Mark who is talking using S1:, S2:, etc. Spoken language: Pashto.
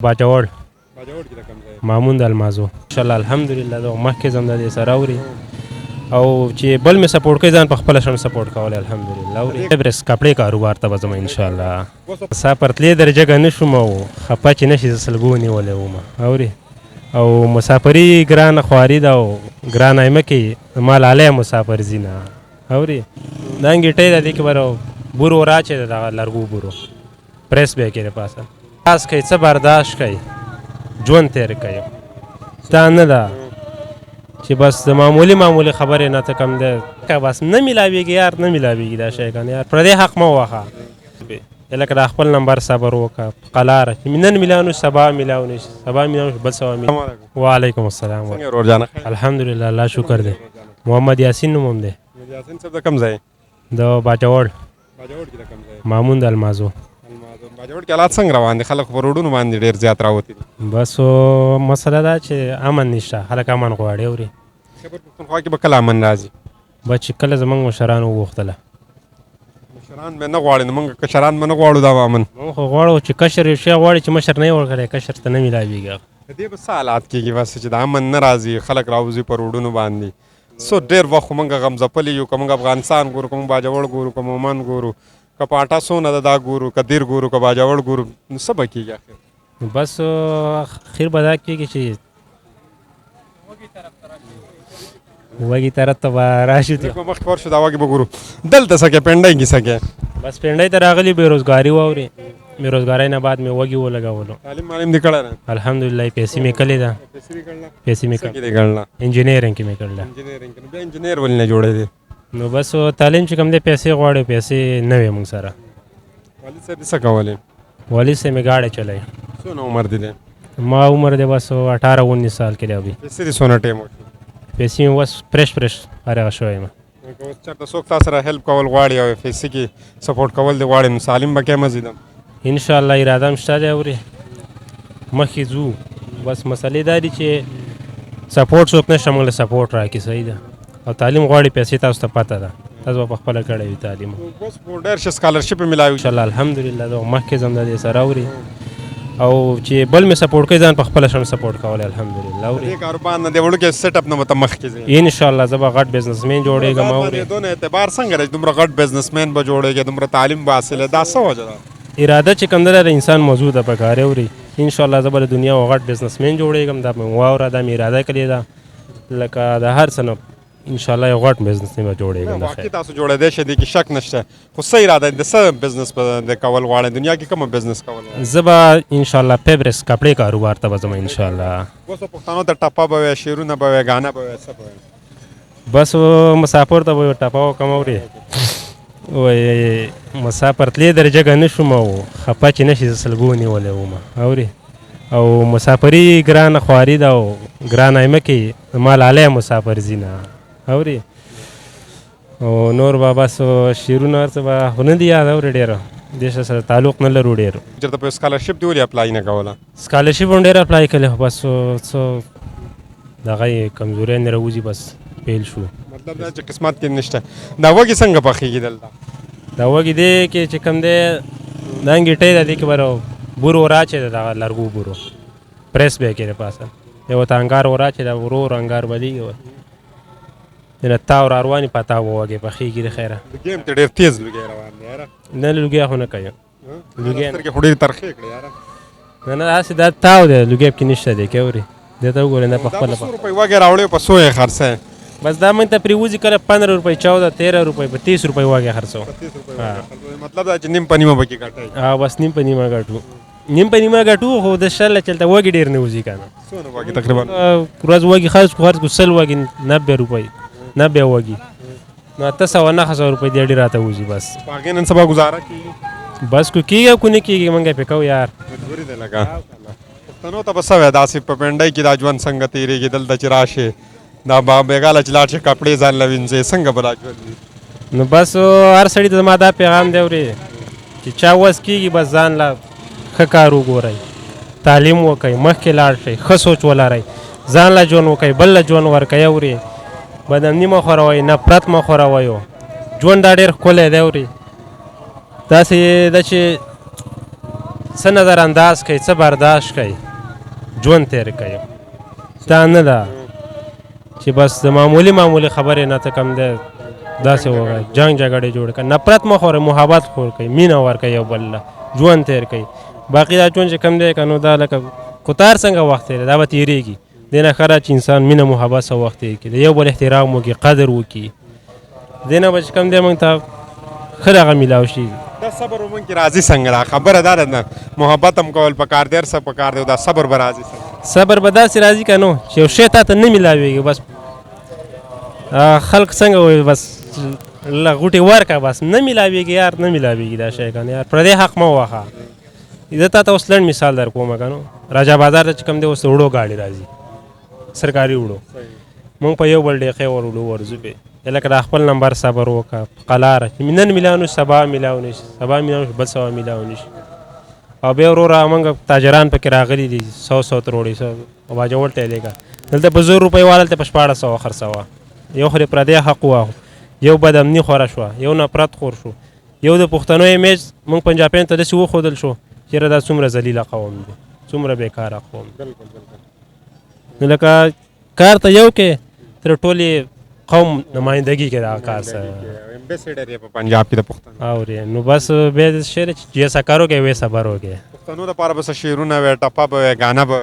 S1: باجوړ
S2: باجوړ کې د کوم ځای
S1: مامون د المازو انشاءالله الحمدلله د مخکې ځم د دې سره اوري او چې بل مې سپورټ کوي ځان په خپله شم سپورټ کولی الحمدلله اوري برس کپړې کاروبار ته به ځم انشاءالله مسافر تلې درجه نه شوم او خفه چې نشي زه سلګو نیولی وم اوري او مسافري ګرانه خواري ده او ګرانه یې مه کوي ما لالی مسافر ځي نه اوري دا انګیټۍ ده دې کې به بورو راچې ده دغه لرګو بورو پریس به یې کې د پاسه خاص کوي څه برداشت کوي ژوند تیر کوي دا نه ده چې بس د معمولي خبرې نه ته کم دی که بس نه میلاویږي یار نه میلاویږي دا شی کنه یار پردې حق مه ووهه لکه دا خپل نمبر صبر وکړه قلاره چې نن میلاو نشي سبا میلاو نشي سبا میلاو نشي بل سبا میلاو وعلیکم السلام
S2: څنګه ورور جانه
S1: الحمدلله الله شکر دی محمد یاسین نوم هم دی
S2: یاسین صاحب د کوم ځای
S1: د باجوړ
S2: باجوړ کې د کوم ځای
S1: مامون د المازو
S2: باجوړ کې حالات څنګه روان دي خلک په روډونو باندې ډېر زیات راوتي دي
S1: بس مسله دا چې امن نشته خلک امن غواړي اوري
S2: خیبر پښتونخوا کې به کله امن راځي
S1: بس چې کله زموږ مشران وغوښتله
S2: مشران به نه غواړي نو موږ کشران به نه غواړو دا امن
S1: موږ خو غواړو چې کشر یو شی غواړي چې مشر نه یې ورکړی کشر ته نه میلاویږي
S2: د دې به څه حالات کېږي بس چې د امن نه راځي خلک راوځي په روډونو باندې څو ډېر وخت خو موږ غمځپلي یو که موږ افغانستان ګورو که موږ باجوړ ګورو که مومن ګورو که پاټا سونه ده دا ګورو که دیر ګورو که باجوړ ګورو نو څه به کېږي اخر
S1: بس اخر به دا کېږي چې وږي طرف ته به راشي
S2: مخکې ورشو دا وږي به ګورو دلته څه کې پنډۍ کې څه کې
S1: بس پنډۍ ته راغلي بېروزګاري واوري بېروزګارۍ نه بعد مې وږي ولګولو
S2: تعلیم معلم دې کړی دی
S1: الحمدلله پیسې مې کړې ده پیسې مې
S2: کړله
S1: انجینرینګ کې مې کړله
S2: انجینرینګ کې بیا انجینر ولې نه جوړېدې
S1: نو بس تعلیم چې کوم دی پیسې غواړي پیسې نه وي موږ سره
S2: والد صاحب څه کولی
S1: والد صاحب مې گاډی چلای
S2: څونه عمر دی
S1: ما عمر دی بس 18-19 سال کې دی ابھی
S2: پیسې دې څونه ټایم وکړي
S1: پیسې مې بس فرش فارغ شوی یم
S2: اوس چېرته څوک تا سره هیلپ کول غواړي او پیسې کې سپورټ کول دې غواړي نو سالم به کې مزید
S1: انشاءالله اراده مشته دی اورې مخکې ځو بس مسلې دا دي چې سپورټ څوک نشته موږ له سپورټ راکړي صحیح ده او تعلیم غواړي پیسې تاسو ته پته ده تاسو به پخپله کړی وي تعلیم
S2: اوس ډېر ښه سکالرشپ یې میلاوي
S1: انشاءالله الحمدلله د مخکې ځم د دې سره اوري او چې بل مې سپورټ کوي ځان په خپله شم سپورټ کولی الحمدلله اوري
S2: دې کاروبار نه دی وړوکی سیټ اپ نه به ته مخکې ځې
S1: انشاءالله زه به غټ بزنسمین جوړېږم اوري
S2: دونه اعتبار څنګه دی دومره غټ بزنسمین به جوړېږي دومره تعلیم به حاصل دا څه وجه ده
S1: اراده چې کوم ده د انسان موضوع ده پکار اوري انشاءالله زه به د دنیا یو غټ بزنسمین جوړېږم دا مې واوره دا مې اراده کړې ده لکه د هر څه نه انشاءالله یو غټ بزنس به جوړېږم
S2: واقعي تاسو جوړېدی شئ دې کې شک نشته خو څه اراده د څه بزنس د کول غواړئ دنیا کې کومه بزنس کول
S1: زه به انشاءالله پیبرس کپړې کاروبار ته به ځم انشاءالله
S2: اوس پښتنو ته ټپه به وي شعرونه به وي ګانه به وي څه به وي
S1: بس مسافر ته به ټپه وکړم اورې وایي مسافر تلې درجه نه شوم او خفه چې نشي زه سلګو نیولی وم اورې او مسافري ګرانه خواري ده او ګرانه یې مه کوي ما لالی مسافر ځي نه اوري او نور به بس شعرونه هر څه به خو نه دي یاد اورې ډېره دې سره تعلق نه لرو ډېر
S2: چېرته په سکالرشپ دې ولې اپلای نه کوله
S1: سکالرشپ هم ډېر اپلای کړی خو بس څه دغه یې کمزورۍ نه راوځي بس فیل شو
S2: مطلب دا چې قسمت کې نشته دا وږي څنګه پخېږي دلته
S1: دا وږي دی کې چې کوم دی دا انګیټۍ ده دې کې به بورو راچې ده دغه لرګو بورو پریس به یې کې د پاسه یو ته انګار وراچې ده ورو انګار بلیږي نه تاو را روانې په تاو وږې پخېږي د خیره
S2: ګیم ته ډېر تیز لوګی روان دی یاره
S1: نه لوګی خو نه کوي
S2: سترګې خو ډېرې ترخې کړې یاره
S1: نه نه هسې دا تاو دی لوګی پکې نشته دی که اورې دې ته وګورې نه په خپله
S2: دا 100 روپۍ وږی راوړې په 100 یې خرڅه
S1: بس دا موږ ته پرې وځي کله 15 روپۍ 14-13 روپۍ په 30 روپۍ وږی خرڅو
S2: مطلب دا چې نیم په نیمه پکې ګټئ
S1: ها بس نیم په نیمه ګټو نیم په نیمه ګټو خو د شله چلته وږي ډېر نه وځي که نه
S2: څونه وږي تقریبا
S1: ورځ وږي خرڅ کړو 100 وږي 90 روپۍ 90 وږي نو 800-900 روپۍ دې ډېر راته وځي بس
S2: په هغې نن سبا ګزاره کېږي
S1: بس کو کېږي او کو نه کېږي موږ یې پې کوو یار
S2: مجبوري دی لکه پښتنو ته به څه وایي داسې په پنډۍ کې دا ژوند څنګه تېرېږي دلته چې راشې دا بېګاله چې لاړ شي کپړې ځان له وینځې څنګه به دا ژوند وي
S1: نو بس هر سړي ته زما دا پیغام دی اورې چې چا وس کېږي بس ځان له ښه کار وګورئ تعلیم وکئ مخکې لاړ شئ ښه سوچ ولرئ ځان له ژوند وکئ بل له ژوند ورکئ اورې بدنامي مه خوروئ نفرت مه خوروئ ژوند دا ډېر ښکلی دی اورې داسې ده چې څه نظر انداز کوي څه برداشت کوي ژوند تیر کوي دا نه ده چې بس د معمولی خبرې نه ته کم دی داسې ووایه جنګ جګړې جوړ کړه نفرت مه خوره محبت خور کوي مینه ورکوي یو بل له ژوند تیر کوي باقي دا ژوند چې کم دی که نو دا لکه کوتار څنګه وخت تیری دا به تیریږي دې نه ښه ده چې انسان مینه محبت سره وخت تیر کړي د یو بل احترام وکړي قدر وکړي دې نه به چې کم دی موږ ته ښه دغه میلاو شي
S2: دا صبر ومن کې راځي څنګه دا خبره دا ده محبت هم کول پکار دی هر څه پکار دی دا صبر به راځي څنګه
S1: صبر به داسې راځي که نو چې یو شی تا ته نه میلاویږي بس خلق څنګه وایي بس له غوټې ورکه بس نه میلاویږي یار نه میلاویږي دا شی که نه یار پردی حق مه وخه زه تا ته اوس لنډ مثال در کوم که نو راجا بازار ته چې کوم دی اوس وړو ګاډي راځي سرکاري وړو مونږ په یو بل ډیقې ور وړو ورځو پې لکه د خپل نمبر صبر وکړه په قلاره نن میلاو نشي سبا میلاو نشي سبا میلاو نشي بل سبا میلاو نشي او بیا وروره موږ تاجران پکې راغلي دي 100 تروړي او باجوړ ته لیکه دلته په 100 روپۍ والا ته په 1400 خرڅوه یو خو د پردی حق واهو یو بدامني خوره شوه یو نفرت خور شو یو د پښتنو ایمیج موږ پنجابیان ته داسې وښودل شو چېرې دا څومره ذلیله قوم دی څومره بېکاره قوم نو لکه کار ته یو کې تر ټولې قوم نمایندګي کې دغه کار سره
S2: امبیسیډر یې په پنجاب کې د پښتنو
S1: اورې نو بس بیا شعر چې جیسا کروगे वैसा भरोगे
S2: پښتنو دپاره به څه شعرونه وی ټپه به وی ګانه به